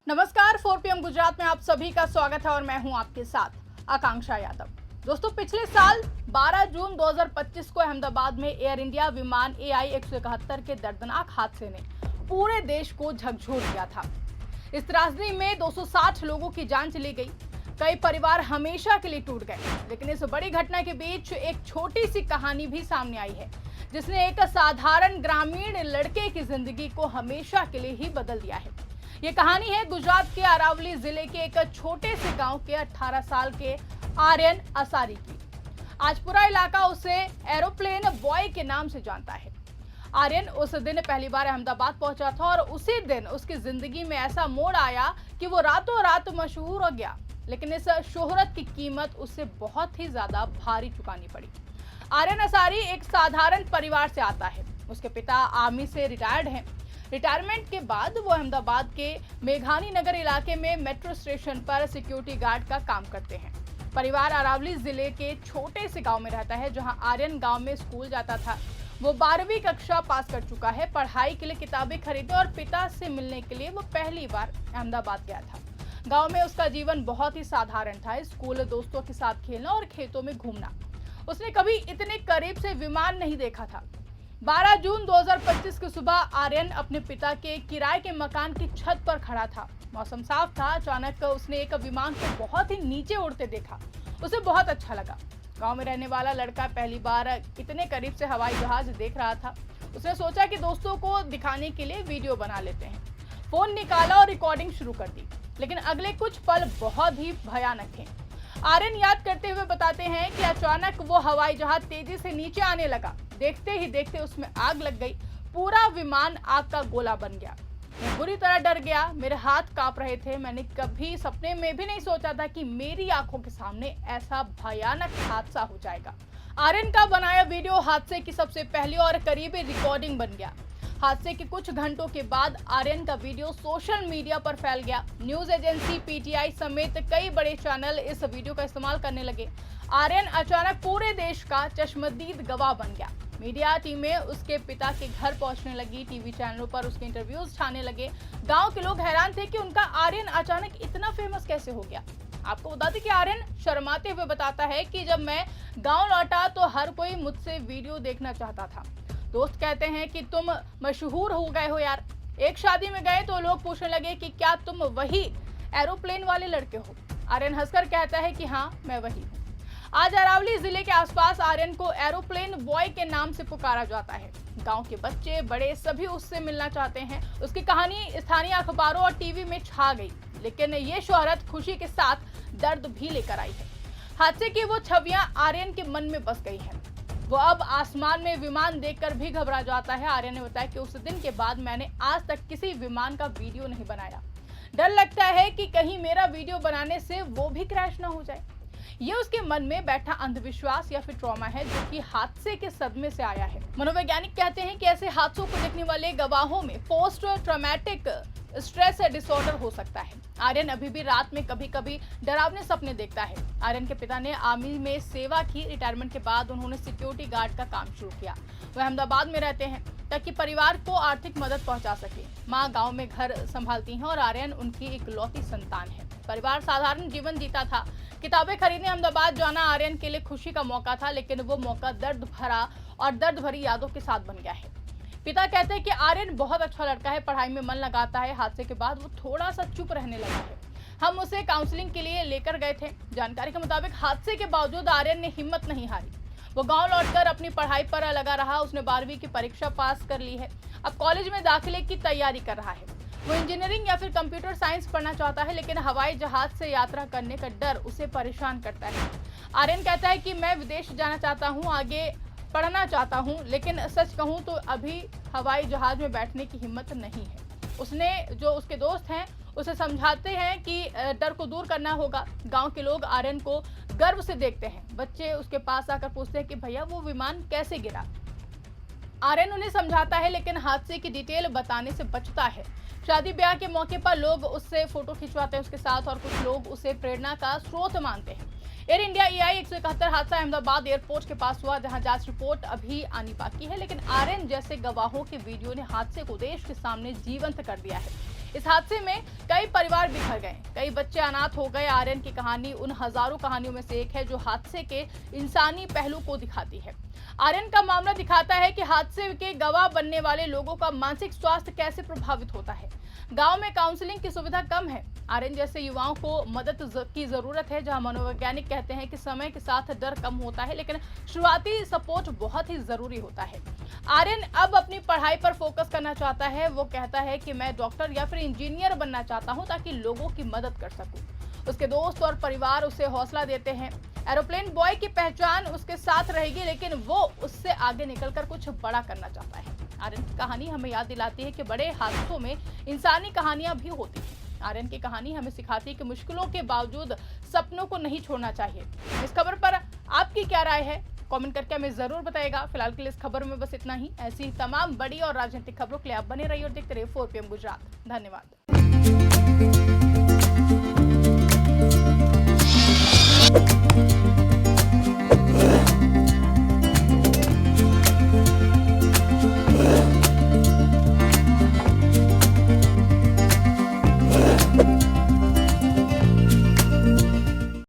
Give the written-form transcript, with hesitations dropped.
नमस्कार, 4 PM गुजरात में आप सभी का स्वागत है और मैं हूं आपके साथ आकांक्षा यादव। दोस्तों, पिछले साल 12 जून 2025 को अहमदाबाद में एयर इंडिया विमान AI 171 के दर्दनाक हादसे ने पूरे देश को झकझोर दिया था। इस त्रासदी में 260 लोगों की जान चली गई, कई परिवार हमेशा के लिए टूट गए। लेकिन इस बड़ी घटना के बीच एक छोटी सी कहानी भी सामने आई है, जिसने एक साधारण ग्रामीण लड़के की जिंदगी को हमेशा के लिए ही बदल दिया है। ये कहानी है गुजरात के अरावली जिले के एक छोटे से गांव के 18 साल के आर्यन असारी की। आज पूरा इलाका उसे एरोप्लेन बॉय के नाम से जानता है। आर्यन उस दिन पहली बार अहमदाबाद पहुंचा था और उसी दिन उसकी जिंदगी में ऐसा मोड़ आया कि वो रातों रात मशहूर हो गया। लेकिन इस शोहरत की कीमत उसे बहुत ही ज्यादा भारी चुकानी पड़ी। आर्यन असारी एक साधारण परिवार से आता है। उसके पिता आर्मी से रिटायर्ड हैं। रिटायरमेंट के बाद वो अहमदाबाद के मेघानी नगर इलाके में मेट्रो स्टेशन पर सिक्योरिटी गार्ड का काम करते हैं। परिवार अरावली जिले के छोटे से गांव में रहता है, जहां आर्यन गांव में स्कूल जाता था। वो 12वीं कक्षा पास कर चुका है। पढ़ाई के लिए किताबें खरीदने और पिता से मिलने के लिए वो पहली बार अहमदाबाद गया था। गाँव में उसका जीवन बहुत ही साधारण था। स्कूल, दोस्तों के साथ खेलना और खेतों में घूमना। उसने कभी इतने करीब से विमान नहीं देखा था। 12 जून 2025 की सुबह आर्यन अपने पिता के किराए के मकान की छत पर खड़ा था। मौसम साफ था। अचानक उसने एक विमान को बहुत ही नीचे उड़ते देखा। उसे बहुत अच्छा लगा। गांव में रहने वाला लड़का पहली बार इतने करीब से हवाई जहाज देख रहा था। उसने सोचा कि दोस्तों को दिखाने के लिए वीडियो बना लेते हैं। फोन निकाला और रिकॉर्डिंग शुरू कर दी। लेकिन अगले कुछ पल बहुत ही भयानक थे। आर्यन याद करते हुए बताते हैं कि अचानक वो हवाई जहाज तेजी से नीचे आने लगा। देखते ही देखते उसमें आग लग गई। पूरा विमान आग का गोला बन गया। मैं बुरी तरह डर गया। मेरे हाथ कांप रहे थे। मैंने कभी सपने में भी नहीं सोचा था कि मेरी आंखों के सामने ऐसा भयानक हादसा हो जाएगा। आर्यन का बनाया वीडियो हादसे की सबसे पहली और करीबी रिकॉर्डिंग बन गया। हादसे के कुछ घंटों के बाद आर्यन का वीडियो सोशल मीडिया पर फैल गया। न्यूज एजेंसी PTI समेत कई बड़े चैनल इस वीडियो का इस्तेमाल करने लगे। आर्यन अचानक पूरे देश का चश्मदीद गवाह बन गया। मीडिया टीमें उसके पिता के घर पहुंचने लगी। टीवी चैनलों पर उसके इंटरव्यूज छाने लगे। गांव के लोग हैरान थे कि उनका आर्यन अचानक इतना फेमस कैसे हो गया। आपको बता दें कि आर्यन शर्माते हुए बताता है कि जब मैं गांव लौटा तो हर कोई मुझसे वीडियो देखना चाहता था। दोस्त कहते हैं कि तुम मशहूर हो गए हो यार। एक शादी में गए तो लोग पूछने लगे कि क्या तुम वही एरोप्लेन वाले लड़के हो। आर्यन हंसकर कहता है कि हाँ, मैं वही हूँ। आज अरावली जिले के आसपास आर्यन को एरोप्लेन बॉय के नाम से पुकारा जाता है। गांव के बच्चे बड़े सभी उससे मिलना चाहते हैं। उसकी कहानी स्थानीय अखबारों और टीवी में छा गई। लेकिन ये शोहरत खुशी के साथ दर्द भी लेकर आई है। हादसे की वो छवियां आर्यन के मन में बस गई है। वो अब आसमान में विमान देखकर भी घबरा जाता है। आर्यन ने बताया कि उस दिन के बाद मैंने आज तक किसी विमान का वीडियो नहीं बनाया। डर लगता है कि कहीं मेरा वीडियो बनाने से वो भी क्रैश ना हो जाए। ये उसके मन में बैठा अंधविश्वास या फिर ट्रॉमा है, जो कि हादसे के सदमे से आया है। मनोवैज्ञानिक कहते हैं कि ऐसे हादसों को देखने वाले गवाहों में पोस्ट ट्रॉमेटिक स्ट्रेस डिसऑर्डर हो सकता है। आर्यन अभी भी रात में कभी कभी डरावने सपने देखता है। आर्यन के पिता ने आर्मी में सेवा की। रिटायरमेंट के बाद उन्होंने सिक्योरिटी गार्ड का काम शुरू किया। वह अहमदाबाद में रहते हैं ताकि परिवार को आर्थिक मदद पहुंचा सके। माँ गांव में घर संभालती हैं और आर्यन उनकी इकलौती संतान है। परिवार साधारण जीवन जीता था। किताबें खरीदने अहमदाबाद जाना आर्यन के लिए खुशी का मौका था, लेकिन वो मौका दर्द भरा और दर्द भरी यादों के साथ बन गया है। पिता कहते हैं कि आर्यन बहुत अच्छा लड़का है, पढ़ाई में मन लगाता है। हादसे के बाद वो थोड़ा सा चुप रहने लगा है। हम उसे काउंसलिंग के लिए लेकर गए थे। जानकारी के मुताबिक हादसे के बावजूद आर्यन ने हिम्मत नहीं हारी। वो गांव लौटकर अपनी पढ़ाई पर लगा रहा। उसने 12वीं की परीक्षा पास कर ली है। अब कॉलेज में दाखिले की तैयारी कर रहा है। वो इंजीनियरिंग या फिर कंप्यूटर साइंस पढ़ना चाहता है, लेकिन हवाई जहाज से यात्रा करने का डर उसे परेशान करता है। आर्यन कहता है कि मैं विदेश जाना चाहता हूँ, आगे पढ़ना चाहता हूँ, लेकिन सच कहूँ तो अभी हवाई जहाज में बैठने की हिम्मत नहीं है। उसने जो उसके दोस्त हैं उसे समझाते हैं कि डर को दूर करना होगा। गांव के लोग आर्यन को गर्व से देखते हैं। बच्चे उसके पास आकर पूछते हैं कि भैया वो विमान कैसे गिरा। आर्यन उन्हें समझाता है, लेकिन हादसे की डिटेल बताने से बचता है। शादी ब्याह के मौके पर लोग उससे फोटो खिंचवाते हैं उसके साथ, और कुछ लोग उसे प्रेरणा का स्रोत मानते हैं। एयर इंडिया AI 171 हादसा अहमदाबाद एयरपोर्ट के पास हुआ, जहां जांच रिपोर्ट अभी आनी बाकी है। लेकिन आर्यन जैसे गवाहों के वीडियो ने हादसे को देश के सामने जीवंत कर दिया है। इस हादसे में कई परिवार बिखर गए, कई बच्चे अनाथ हो गए। आर्यन की कहानी उन हजारों कहानियों में से एक है जो हादसे के इंसानी पहलू को दिखाती है। आर्यन का मामला दिखाता है कि हादसे के गवाह बनने वाले लोगों का मानसिक स्वास्थ्य कैसे प्रभावित होता है। गांव में काउंसलिंग की सुविधा कम है। आर्यन जैसे युवाओं को मदद की जरूरत है। जहां मनोवैज्ञानिक कहते हैं कि समय के साथ डर कम होता है, लेकिन शुरुआती सपोर्ट बहुत ही जरूरी होता है। आर्यन अब अपनी पढ़ाई पर फोकस करना चाहता है। वो कहता है कि मैं डॉक्टर या फिर इंजीनियर बनना चाहता हूं ताकि लोगों की मदद कर सकूं। उसके दोस्त और परिवार उसे हौसला देते हैं। एरोप्लेन बॉय की पहचान उसके साथ रहेगी, लेकिन वो उससे आगे निकलकर कुछ बड़ा करना चाहता है। आर्यन की कहानी हमें याद दिलाती है कि बड़े हादसों में इंसानी कहानियां भी होती हैं। आर्यन की कहानी हमें सिखाती है कि मुश्किलों के बावजूद सपनों को नहीं छोड़ना चाहिए। इस खबर पर आपकी क्या राय है, कमेंट करके हमें जरूर बताइएगा। फिलहाल के लिए इस खबर में बस इतना ही। ऐसी ही तमाम बड़ी और राजनीतिक खबरों के लिए आप बने रहिए और देखते रहिए 4 PM गुजरात। धन्यवाद।